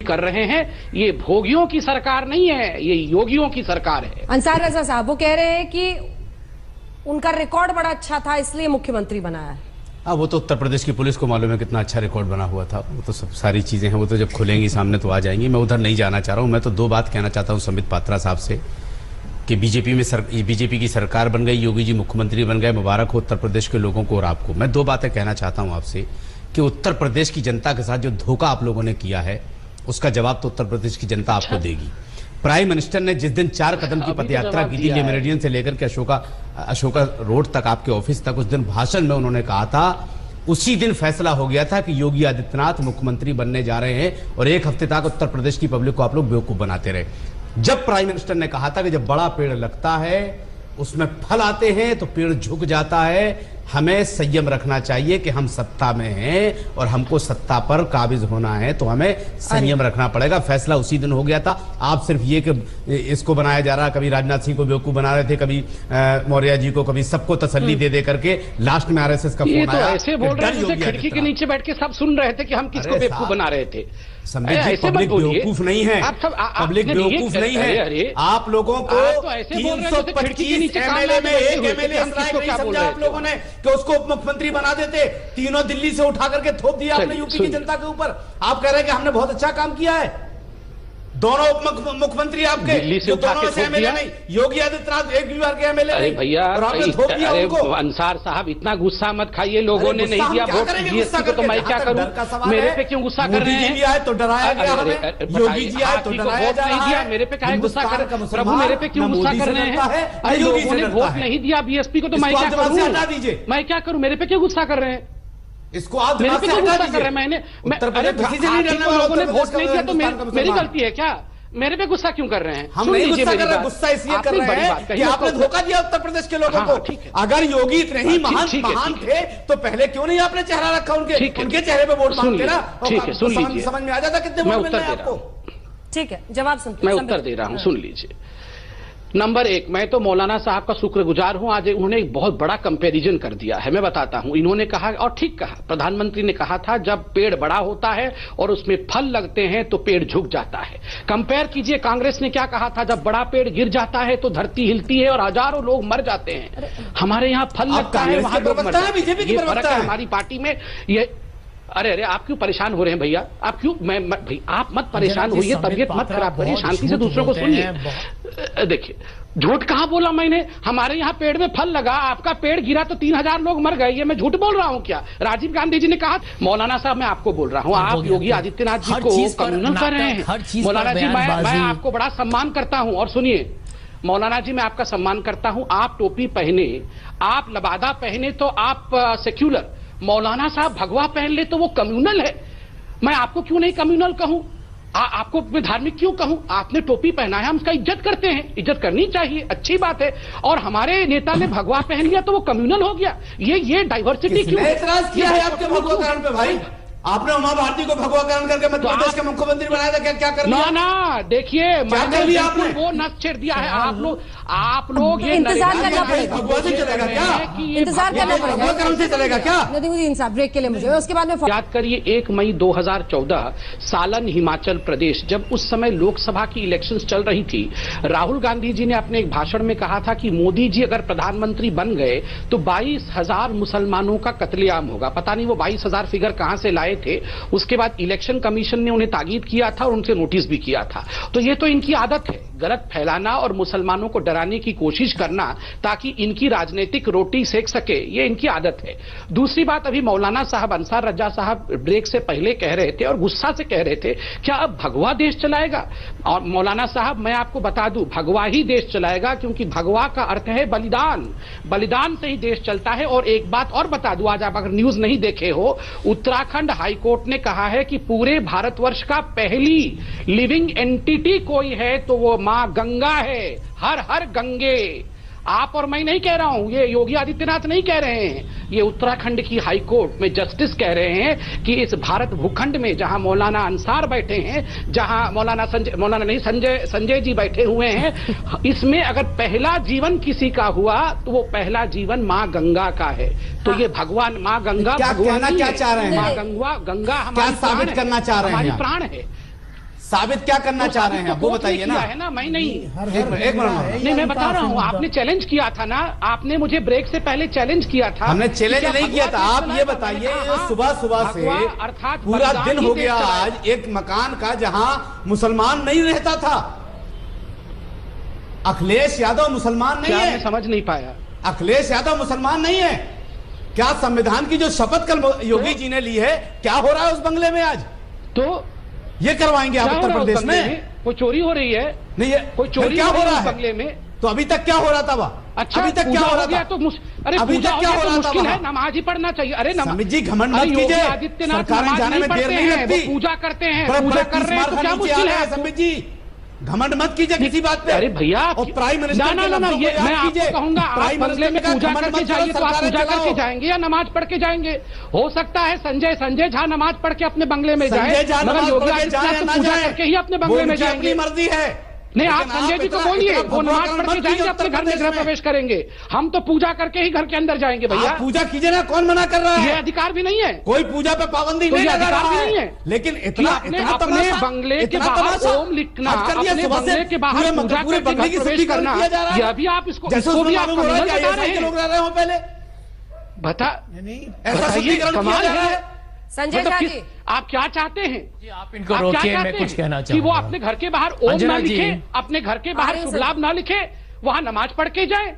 कर रहे हैं। ये भोगियों की सरकार नहीं है, ये योगियों की सरकार है। अंसार रजा साहब वो कह रहे हैं कि उनका रिकॉर्ड बड़ा अच्छा था इसलिए मुख्यमंत्री बनाया है। हाँ, वो तो उत्तर प्रदेश की पुलिस को मालूम है कितना अच्छा रिकॉर्ड बना हुआ था। वो तो सब सारी चीजें हैं, वो तो जब खुलेंगी सामने तो आ जाएंगी। मैं उधर नहीं जाना चाह रहा हूँ। मैं तो दो बात कहना चाहता हूँ संबित पात्रा साहब से कि बीजेपी की सरकार बन गई, योगी जी मुख्यमंत्री बन गए, मुबारक हो उत्तर प्रदेश के लोगों को और आपको। मैं दो बातें कहना चाहता हूँ आपसे कि उत्तर प्रदेश की जनता के साथ जो धोखा आप लोगों ने किया है उसका जवाब तो उत्तर प्रदेश की जनता आपको देगी। प्राइम मिनिस्टर ने जिस दिन 4 कदम की पदयात्रा की थी मेरिडियन से लेकर के अशोका रोड तक आपके ऑफिस तक, उस दिन भाषण में उन्होंने कहा था, उसी दिन फैसला हो गया था कि योगी आदित्यनाथ मुख्यमंत्री बनने जा रहे हैं और 1 हफ्ते तक उत्तर प्रदेश की पब्लिक को आप लोग बेवकूफ बनाते रहे। जब प्राइम मिनिस्टर ने कहा था कि जब बड़ा पेड़ लगता है उसमें फल आते हैं तो पेड़ झुक जाता है, हमें संयम रखना चाहिए कि हम सत्ता में हैं और हमको सत्ता पर काबिज होना है तो हमें संयम रखना पड़ेगा। फैसला उसी दिन हो गया था। आप सिर्फ ये कि इसको बनाया जा रहा, कभी राजनाथ सिंह को बेवकूफ बना रहे थे, कभी मौर्य जी को, कभी सबको तसल्ली दे करके लास्ट में आरएसएस का फोन आया। ऐसे बोल रहे थे खिड़की के नीचे बैठ के सब सुन रहे थे कि हम किसको बेवकूफ बना रहे थे। पब्लिक बेवकूफ नहीं है, पब्लिक बेवकूफ नहीं है। आप लोगों को 325 एमएलए में एक एमएलए नहीं समझा आप लोगों ने कि उसको उप मुख्यमंत्री बना देते। तीनों दिल्ली से उठा करके थोप दिया आपने यूपी की जनता के ऊपर। आप कह रहे हैं कि हमने बहुत अच्छा काम किया है। दोनों उप मुख्यमंत्री आपके दिल्ली से उठा के थोप दिया। नहीं, योगी आदित्यनाथ एक भी बार के एमएलए अरे भैया, अंसार साहब इतना गुस्सा मत खाइए। लोगों ने नहीं दिया वोट बीएसपी को तो मैं क्या करूं? मेरे पे क्यों गुस्सा कर रहे हैं? मोदी जी आए तो डराया गया हमें, योगी जी आए तो डराया जा रहा है। मेरे पे काहे गुस्सा कर रहे हैं? प्रभु मेरे पे क्यों गुस्सा कर रहे हैं? अरे लोगों ने वोट नहीं दिया बीएसपी को तो मैं क्या करूं? मैं क्या करूं? मेरे पे क्यों गुस्सा कर रहे हैं? इसको आप मेरे पे क्यों गुस्सा कर रहे हैं? मैंने लोगों ने वोट नहीं दिया तो मेरी गलती है क्या? मेरे पे गुस्सा क्यों कर रहे हैं? हम नहीं गुस्सा कर रहे हैं, गुस्सा इसलिए कर रहे हैं कि आपने धोखा दिया उत्तर प्रदेश के लोगों को। अगर योगी इतने ही महान थे तो पहले क्यों नहीं आपने चेहरा रखा उनके चेहरे पे वोट मांगते ना? समझ में आ जाता कितने वोट मिल रहे हैं आपको। ठीक है, जवाब सुनते मैं उत्तर दे रहा हूं, सुन लीजिए। नंबर 1, मैं तो मौलाना साहब का शुक्रगुजार हूं। आज उन्होंने एक बहुत बड़ा कंपैरिजन कर दिया है। मैं बताता हूं, इन्होंने कहा और ठीक कहा, प्रधानमंत्री ने कहा था जब पेड़ बड़ा होता है और उसमें फल लगते हैं तो पेड़ झुक जाता है। कंपेयर कीजिए कांग्रेस ने क्या कहा था, जब बड़ा पेड़ गिर जाता है तो धरती हिलती है और हजारों लोग मर जाते हैं। हमारे यहाँ फल लगता है, वहां लोग मर जाते हैं। ये फर्क है हमारी पार्टी में। ये अरे आप क्यों परेशान हो रहे हैं भैया? आप क्यों? भाई आप मत परेशान होइए, तबीयत मत खराब करिए, शांति से दूसरों को सुनिए। देखिए, झूठ कहां बोला मैंने? हमारे यहाँ पेड़ में फल लगा, आपका पेड़ गिरा तो 3000 लोग मर गए। ये मैं झूठ बोल रहा हूं क्या? राजीव गांधी जी ने कहा। मौलाना साहब मैं आपको बोल रहा हूं, आप योगी आदित्यनाथ जी को कम्युनल कर रहे हैं। मौलाना जी मैं आपको बड़ा सम्मान करता हूं। और सुनिए मौलाना जी, मैं आपका सम्मान करता हूं। आप टोपी पहने, आप लबादा पहने तो आप सेक्युलर। मौलाना साहब भगवा पहन ले तो वो कम्युनल है। मैं आपको क्यों नहीं कम्युनल कहूं? आपको मैं धार्मिक क्यों कहूं? आपने टोपी पहना है, हम उसका इज्जत करते हैं, इज्जत करनी चाहिए, अच्छी बात है। और hमारे नेता ने भगवा पहन लिया तो वो कम्युनल हो गया। ये डाइवर्सिटी क्यों? एतराज किया है आपके भगवाकरण पे भाई? आपने उमा भारती को भगवाकरण करके मध्य प्रदेश के मुख्यमंत्री बनाया था, क्या कर लिया? ना देखिए, मैंने आपने वो नस छेड़ दिया है। आप लोग ये इंतजार करना पड़ेगा। भगवा से चलेगा क्या? इंतजार करना पड़ेगा। भगवाकरण से चलेगा क्या? नदीमुद्दीन साहब ब्रेक के लिए मुझे उसके बाद में याद करिए 1 मई 2014 सालन हिमाचल प्रदेश, जब उस समय लोकसभा की इलेक्शंस चल रही थी, राहुल गांधी जी ने अपने एक भाषण में कहा था कि मोदी जी अगर प्रधानमंत्री बन गए तो 22,000 मुसलमानों का कत्लेआम होगा। पता नहीं वो 22,000 फिगर कहां से लाए थे। उसके बाद इलेक्शन कमीशन ने उन्हें ताकीद किया था और उनसे नोटिस भी किया था। तो ये तो इनकी आदत है, गलत फैलाना और मुसलमानों को डराने की कोशिश करना ताकि इनकी राजनीतिक रोटी सेक सके, ये इनकी आदत है। दूसरी बात, अभी मौलाना साहब, अंसार रजा साहब ब्रेक से पहले कह रहे थे और गुस्सा से कह रहे थे क्या अब भगवा देश चलाएगा? और मौलाना साहब मैं आपको बता दूं, भगवा ही देश चलाएगा, क्योंकि भगवा का अर्थ है बलिदान। बलिदान से ही देश चलता है। और एक बात और बता दूं, आज आप अगर न्यूज नहीं देखे हो, उत्तराखंड हाईकोर्ट ने कहा है कि पूरे भारतवर्ष का पहली लिविंग एंटिटी कोई है तो वो मां गंगा है। हर हर गंगे। आप और मैं नहीं कह रहा हूं, ये योगी आदित्यनाथ नहीं कह रहे हैं, ये उत्तराखंड की हाईकोर्ट में जस्टिस कह रहे हैं कि इस भारत भूखंड में जहां मौलाना अंसार बैठे हैं, जहां संजय जी बैठे हुए हैं, इसमें अगर पहला जीवन किसी का हुआ तो वो पहला जीवन मां गंगा का है। तो ये भगवान मां गंगा क्या कहना क्या चाह रहे हैं? मां गंगा हमारी साबित करना चाह रहे हैं? हमारी प्राण है। साबित क्या करना चाह रहे हैं आप वो बताइए ना। है ना, मैं नहीं, एक मिनट नहीं मैं बता रहा हूँ, आपने चैलेंज किया था ना, आपने मुझे ब्रेक से पहले चैलेंज किया था। हमने चैलेंज नहीं किया था। आप ये बताइए, सुबह सुबह से अर्थात पूरा दिन हो गया आज एक मकान का जहां मुसलमान नहीं रहता था। अखिलेश यादव मुसलमान नहीं है, समझ नहीं पाया। अखिलेश यादव मुसलमान नहीं है। क्या संविधान की जो शपथ कल योगी जी ने ली है, क्या हो रहा है उस बंगले में आज? तो ये करवाएंगे आप उत्तर प्रदेश में? कोई चोरी हो रही है? नहीं, ये कोई चोरी क्या हो रहा है बंगले में? तो अभी तक क्या हो रहा था वह? अच्छा, अभी तक क्या हो रहा था? तो अरे अभी तक क्या हो रहा था? मुश्किल है, नमाज ही पढ़ना चाहिए। अरे समित जी घमंड मत कीजिए, सरकारें जाने में देर नहीं लगती। पूजा करते हैं, पूजा कर रहे हैं तो क्या मुश्किल है? समित जी घमंड मत कीजिए किसी बात पे। अरे भैया, और प्राइम मिनिस्टर ना ये मैं आपको कहूंगा, आप बंगले में पूजा करके जाइए तो आप पूजा करके जाएंगे या नमाज पढ़ के जाएंगे? हो सकता है संजय झा नमाज पढ़ के अपने बंगले में जाए, मगर योगी आदित्यनाथ तो पूजा करके ही अपने बंगले में जाएंगे। मर्जी है। नहीं, आप संजय जी को बोलिए, वो नमाज पढ़ के जाएंगे, अपने घर में गृह प्रवेश करेंगे। हम तो पूजा करके ही घर के अंदर जाएंगे भैया। पूजा कीजिए ना, कौन मना कर रहा है? ये अधिकार भी नहीं है, कोई पूजा पे पाबंदी नहीं लगा रहा है। लेकिन इतना अपने बंगले के बाहर ओम लिखना, अपने बंगले के बाहर पूजा करके घर प्रवेश करना, ये अभी आप इसको भी आप लोग रह रहे हो पहले बता, ऐसा शुद्धिकरण किया जा रहा है। संजय झा जी, आप क्या चाहते हैं? आप इनको रोकिए, मैं कुछ कहना चाहूंगा। कि वो अपने घर के बाहर ओम ना लिखे, अपने घर के बाहर शुभ लाभ ना लिखे, वहां नमाज पढ़ के जाए?